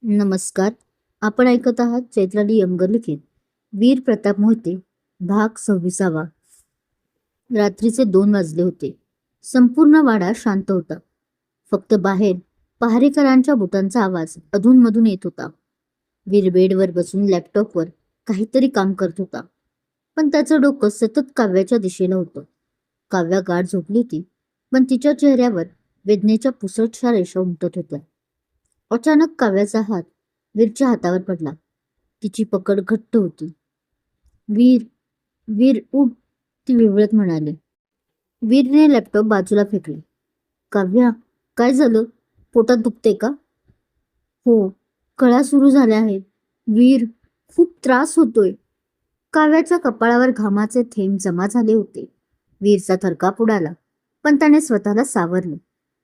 नमस्कार. आपण ऐकत आहात चैत्राली यंगर लिखित वीर प्रताप मोहिते भाग 26. रात्रीचे 2 वाजले होते. संपूर्ण वाडा शांत होता. फक्त बाहेर पहारेकरांच्या बुटांचा आवाज अधूनमधून येत होता. वीर बेडवर बसून लॅपटॉपवर काहीतरी काम करत होता. पण त्याचं डोकं सतत काव्याच्या दिशेला होतं. काव्या गाढ झोपली होती, पण तिच्या चेहऱ्यावर वेदनेच्या पुसटशा रेषा उमटत होत्या. अचानक काव्याचा हात वीरच्या हातावर पडला. तिची पकड घट्ट होती. वीर, वीर उठ, ती विवळत म्हणाली. वीरने लॅपटॉप बाजूला फेकले. काव्या, काय झालं? पोटात दुखते का? हो, कळा सुरू झाल्या आहेत. वीर, खूप त्रास होतोय. काव्याच्या कपाळावर घामाचे थेंब जमा झाले होते. वीरचा थरकाप उडाला, पण त्याने स्वतःला सावरले.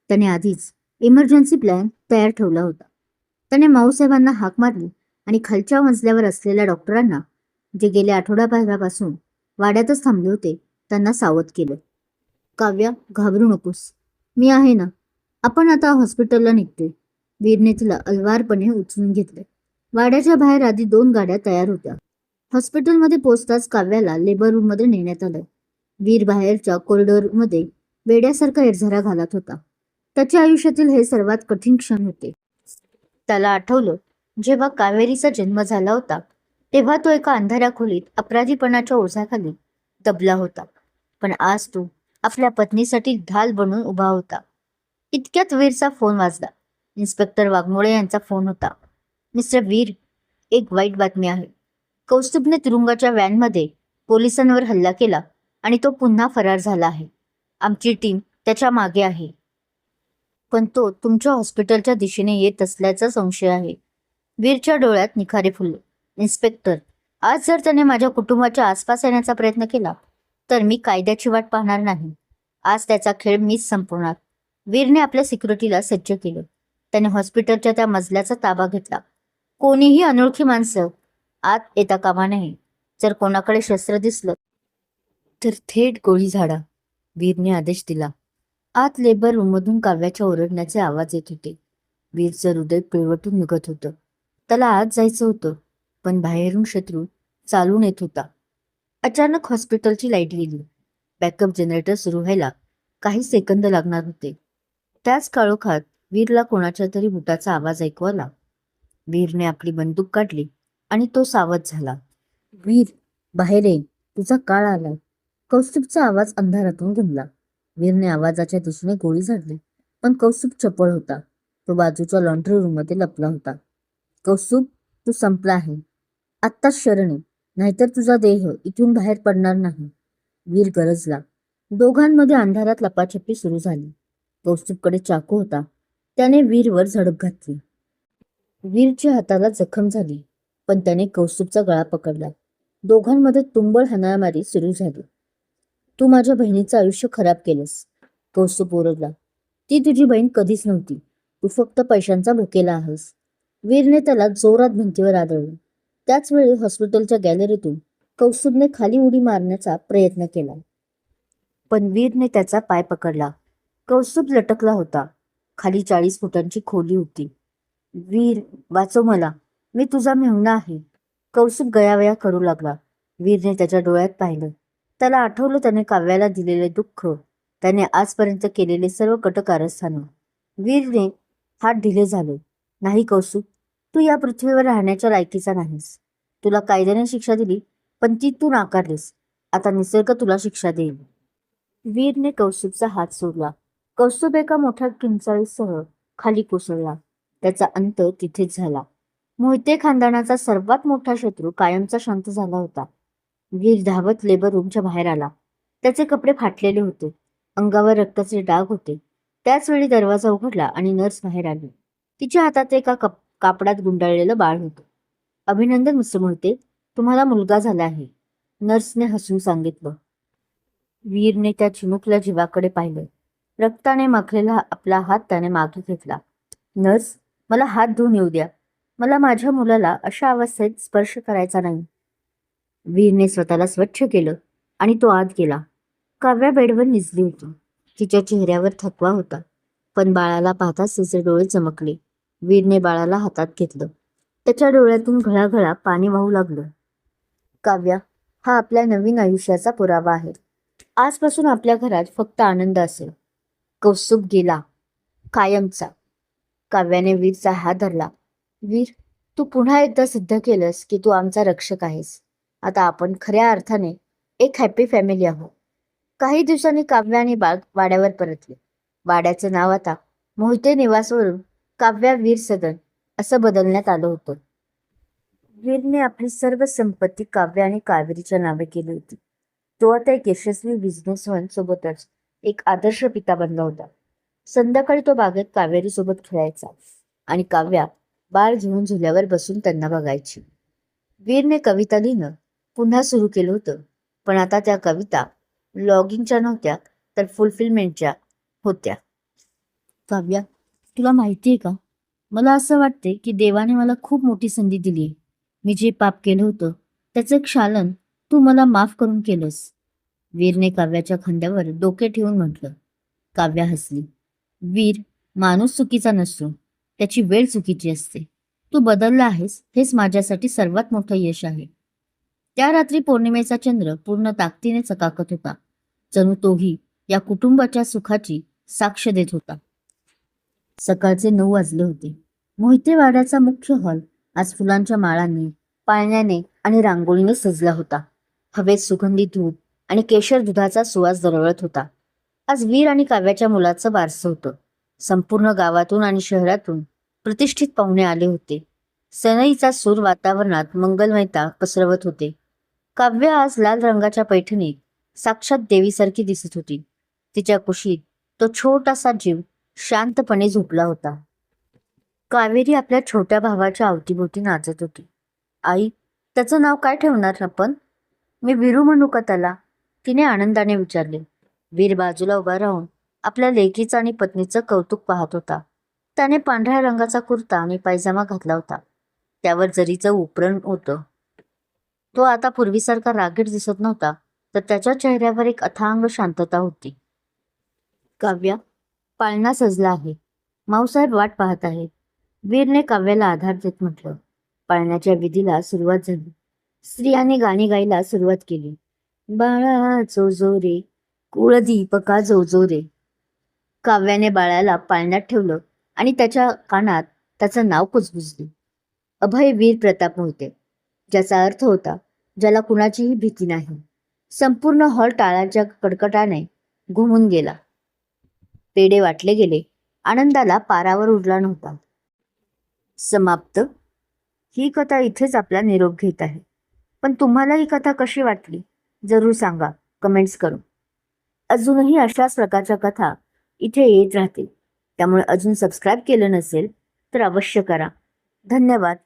त्याने आधीच इमर्जन्सी प्लॅन तयार ठेवला होता. त्याने माऊसाहेबांना हाक मारली आणि खालच्या मजल्यावर असलेल्या डॉक्टरांना, जे गेल्या आठवड्याभरापासून वाड्यातच थांबले होते, त्यांना सावध केलं. काव्या, घाबरू नकोस. मी आहे ना. आपण आता हॉस्पिटलला निघतोय. वीरने तिला अलवारपणे उचलून घेतले. वाड्याच्या बाहेर आधी 2 गाड्या तयार होत्या. हॉस्पिटलमध्ये पोहोचताच काव्याला लेबर रूममध्ये नेण्यात आलं. वीर बाहेरच्या कॉरिडॉरमध्ये वेड्यासारखा इरझारा घालत होता. त्याच्या आयुष्यातील हे सर्वात कठीण क्षण होते. त्याला आठवलं, जेव्हा कावेरीचा जन्म झाला होता, तेव्हा तो एका अंधाऱ्या खोलीत अपराधीपणाच्या ओझ्याखाली दबला होता. पण आज तो आपल्या पत्नीसाठी ढाल बनून उभा होता. इतक्यात वीरचा फोन वाजला. इन्स्पेक्टर वाघमोडे यांचा फोन होता. मिस्टर वीर, एक वाईट बातमी आहे. कौस्तुभने तुरुंगाच्या व्हॅनमध्ये पोलिसांवर हल्ला केला आणि तो पुन्हा फरार झाला आहे. आमची टीम त्याच्या मागे आहे. पण तो तुमच्या हॉस्पिटलच्या दिशेने येत असल्याचा संशय आहे. वीरच्या डोळ्यात निखारे फुलले. इन्स्पेक्टर, आज जर त्याने माझ्या कुटुंबाच्या आसपास येण्याचा प्रयत्न केला, तर मी कायद्याची वाट पाहणार नाही. आज त्याचा खेळ मीच संपवणार. वीरने आपल्या सिक्युरिटीला सज्ज केलं. त्याने हॉस्पिटलच्या त्या मजल्याचा ताबा घेतला. कोणीही अनोळखी माणसं आत येता कामा नये. जर कोणाकडे शस्त्र दिसलं तर थेट गोळी झाडा, वीरने आदेश दिला. आत लेबर रूममधून काव्याच्या ओरडण्याचे आवाज येत होते. वीरचं हृदय पिळवटून निघत होतं. त्याला आत जायचं होतं, पण बाहेरून शत्रू चालून येत होता. अचानक हॉस्पिटलची लाईट गेली. बॅकअप जनरेटर सुरू व्हायला काही सेकंद लागणार होते. त्याच काळोखात वीरला कोणाच्या तरी बुटाचा आवाज ऐकू आला. वीरने आपली बंदूक काढली आणि तो सावध झाला. वीर, बाहेर ये, तुझा काळ आलाय. कौस्तुभचा आवाज अंधारातून घुमला. वीरने आवाजाच्या दिशेने गोळी झाडली, पण कौस्तुभ चपळ होता. तो बाजूच्या लॉन्ड्री रूममध्ये लपला होता. कौस्तुभ, तू संपला आहे. आत्ताच शरण ये, नाहीतर तुझा देह इथून बाहेर पडणार नाही. वीर गरजला. दोघांमध्ये अंधारात लपाछपी सुरू झाली. कौस्तुभकडे चाकू होता. त्याने वीरवर झडप घातली. वीरच्या हाताला जखम झाली, पण त्याने कौस्तुभचा गळा पकडला. दोघांमध्ये तुंबळ हाणामारी सुरू झाली. तू माझ्या बहिणीचं आयुष्य खराब केलंस, कौस्तुभ ओरडला. ती तुझी बहीण कधीच नव्हती. तू फक्त पैशांचा भुकेला आहेस. वीरने त्याला जोरात भिंतीवर आदळले. त्याच वेळी हॉस्पिटलच्या गॅलरीतून कौस्तुभने खाली उडी मारण्याचा प्रयत्न केला, पण वीरने त्याचा पाय पकडला. कौस्तुभ लटकला होता. खाली 40 फुटांची खोली होती. वीर, वाचव मला. मी तुझा मेहुणा आहे. कौस्तुभ गयावया करू लागला. वीरने त्याच्या डोळ्यात पाहिलं. त्याला आठवलं त्याने काव्याला दिलेले दुःख, त्याने आजपर्यंत केलेले सर्व कट कारस्थानं. वीरने हात ढिले झाले. नाही कौस्तुभ, तू या पृथ्वीवर राहण्याच्या लायकीचा नाहीस. तुला कायद्याने शिक्षा दिली, पण ती तू नाकारलीस. आता निसर्ग तुला शिक्षा देईल. वीरने कौस्तुभचा हात सोडला. कौस्तुभ एका मोठ्या किंचाळीसह खाली कोसळला. त्याचा अंत तिथेच झाला. मोहिते खानदानाचा सर्वात मोठा शत्रू कायमचा शांत झाला होता. वीर धावत लेबर रूमच्या बाहेर आला. त्याचे कपडे फाटलेले होते. अंगावर रक्ताचे डाग होते. त्याच वेळी दरवाजा उघडला आणि नर्स बाहेर आली. तिच्या हातात एका कापडात गुंडाळलेलं बाळ होतं. अभिनंदन मिस्टर मोहिते, तुम्हाला मुलगा झाला आहे, नर्सने हसून सांगितलं. वीरने त्या चिमुकल्या जीवाकडे पाहिलं. रक्ताने माखलेला आपला हात त्याने मागे घेतला. नर्स, मला हात धुवून येऊ द्या. मला माझ्या मुलाला अशा अवस्थेत स्पर्श करायचा नाही. वीरने स्वतःला स्वच्छ केलं आणि तो आत गेला. काव्या बेडवर निजली होती. तिच्या चेहऱ्यावर थकवा होता, पण बाळाला पाहताच तिचे डोळे चमकले. वीरने बाळाला हातात घेतलं. त्याच्या डोळ्यातून घळाघळा पाणी वाहू लागलं. काव्या, हा आपल्या नवीन आयुष्याचा पुरावा आहे. आजपासून आपल्या घरात फक्त आनंद असेल. कौस्तुभ गेला कायमचा. काव्याने वीरचा हात धरला. वीर, तू पुन्हा एकदा सिद्ध केलंस की तू आमचा रक्षक आहेस. आता आपण खऱ्या अर्थाने एक हॅपी फॅमिली आहोत. काही दिवसांनी काव्या आणि बाळ वाड्यावर परतले. वाड्याचं नाव आता मोहिते निवासवरून काव्या वीर सदन असं बदलण्यात आलं होतं. वीरने आपली सर्व संपत्ती काव्या आणि कावेरीच्या नावे केली होती. तो आता एक यशस्वी बिझनेसमॅन सोबतच एक आदर्श पिता बनला होता. संध्याकाळी तो बागेत कावेरी सोबत खेळायचा आणि काव्या बाळ घेऊन झुल्यावर बसून त्यांना बघायची. वीरने कविता लिहिणं पुन्हा सुरू केलं होतं, पण आता त्या कविता लॉगिंगच्या नव्हत्या तर फुलफिलमेंटच्या होत्या. काव्या, तुला माहिती आहे का, मला असं वाटते की देवाने मला खूप मोठी संधी दिली आहे. मी जे पाप केलं होतं त्याचं एक शालन तू मला माफ करून केलंस. वीरने काव्याच्या खांद्यावर डोके ठेवून म्हटलं. काव्या हसली. वीर, माणूस चुकीचा नसतो, त्याची वेळ चुकीची असते. तू बदलला आहेस हेच माझ्यासाठी सर्वात मोठं यश आहे. त्या रात्री पौर्णिमेचा चंद्र पूर्ण ताकदीने चकाकत होता. जणू तोही या कुटुंबाच्या सुखाची साक्ष देत होता. सकाळचे 9 वाजले होते. मोहिते वाड्याचा मुख्य हॉल आज फुलांच्या माळांनी, पाळण्याने आणि रांगोळीने सजला होता. हवेत सुगंधी धूप आणि केशर दुधाचा सुवास दरवळत होता. आज वीर आणि काव्याच्या मुलाचं बारसं होतं. संपूर्ण गावातून आणि शहरातून प्रतिष्ठित पाहुणे आले होते. सनईचा सूर वातावरणात मंगलमयता पसरवत होते. काव्य आज लाल रंगाच्या पैठणीत साक्षात देवीसारखी दिसत होती. तिच्या कुशीत तो छोटासा जीव शांतपणे झोपला होता. कावेरी आपल्या छोट्या भावाच्या अवतीभोवती नाचत होती. आई, त्याचं नाव काय ठेवणार आपण? मी वीरू म्हणू का त्याला? तिने आनंदाने विचारले. वीर बाजूला उभा राहून आपल्या लेकीचं आणि पत्नीचं कौतुक पाहत होता. त्याने पांढऱ्या रंगाचा कुर्ता आणि पायजामा घातला होता. त्यावर जरीचं उपरण होतं. तो आता पूर्वीसारखा रागीट दिसत नव्हता, तर त्याच्या चेहऱ्यावर एक अथांग शांतता होती. काव्या, पाळणा सजला आहे. माऊसाहेब वाट पाहत आहेत. वीरने काव्याला आधार देत म्हटलं. पाळण्याच्या विधीला सुरुवात झाली. स्त्रियांनी गाणी गायला सुरुवात केली. बाळा जो रे, कुळदीपका जो रे. काव्याने बाळाला पाळण्यात ठेवलं आणि त्याच्या कानात त्याचं नाव कुजबुजली. अभय वीर प्रताप मोहिते, ज्याचा अर्थ होता ज्याला कुणाचीही भीती नाही. संपूर्ण हॉल टाळाच्या कडकडाने घुमून गेला. पेढे वाटले गेले. आनंदाला पारावर उरला नव्हता. समाप्त. ही कथा इथेच आपला निरोप घेत आहे. पण तुम्हाला ही कथा कशी वाटली जरूर सांगा कमेंट्स करून. अजूनही अशाच प्रकारच्या कथा इथे येत राहतील. त्यामुळे अजून सबस्क्राईब केलं नसेल तर अवश्य करा. धन्यवाद.